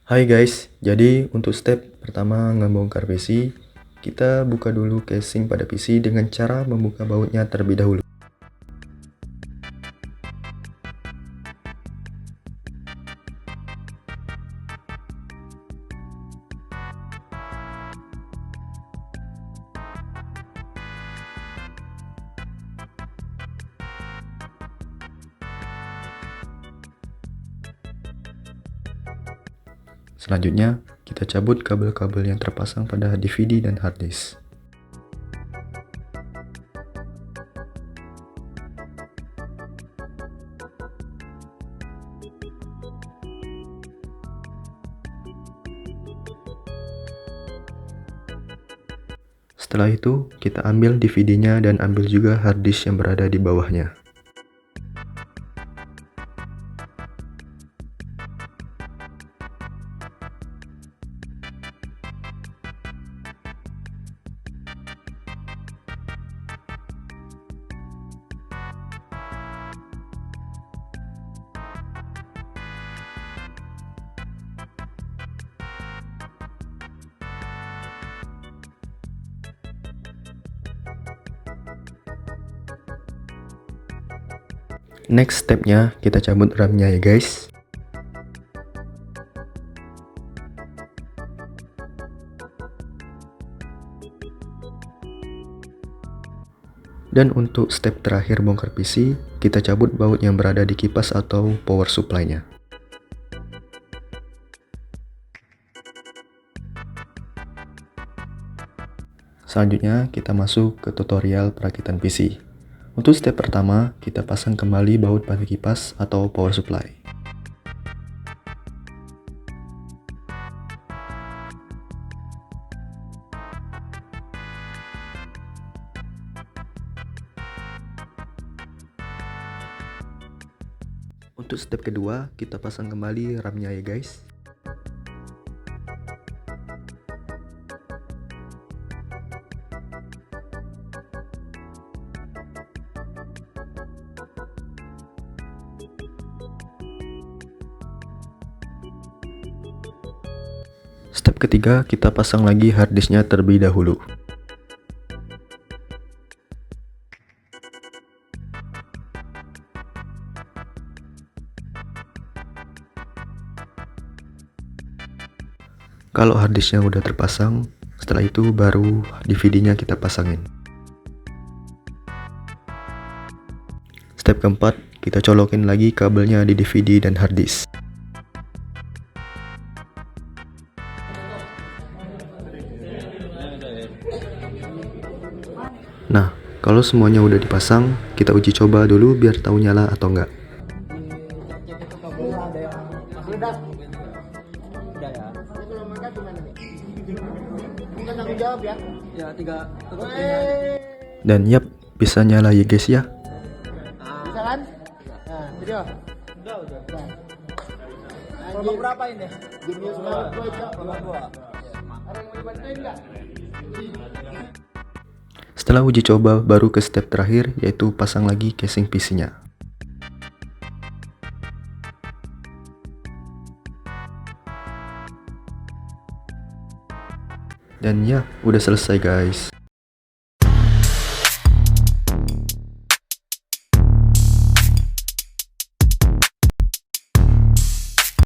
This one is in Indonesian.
Hai guys, jadi untuk step pertama ngebongkar PC, kita buka dulu casing pada PC dengan cara membuka bautnya terlebih dahulu. Selanjutnya, kita cabut kabel-kabel yang terpasang pada DVD dan hard disk. Setelah itu, kita ambil DVD-nya dan ambil juga hard disk yang berada di bawahnya. Next stepnya, kita cabut RAM-nya ya guys. Dan untuk step terakhir bongkar PC, kita cabut baut yang berada di kipas atau power supply-nya. Selanjutnya, kita masuk ke tutorial perakitan PC. Untuk step pertama, kita pasang kembali baut pada kipas atau power supply. Untuk step kedua, kita pasang kembali RAM-nya ya guys. Step ketiga, kita pasang lagi hard disknya terlebih dahulu. Kalau hard disknya udah terpasang, setelah itu baru DVD-nya kita pasangin. Step keempat, kita colokin lagi kabelnya di DVD dan hard disk. Nah, kalau semuanya udah dipasang, kita uji coba dulu biar tahu nyala atau enggak. Dan yap, bisa nyala ya guys ya. Bisa kan? Nah, video. Udah. Kelompok berapa ini? Jenius banget gue, Cok. Kelompok 2. Ada yang mau dibantuin enggak? Setelah uji coba, baru ke step terakhir, yaitu pasang lagi casing PC-nya. Dan ya, udah selesai guys.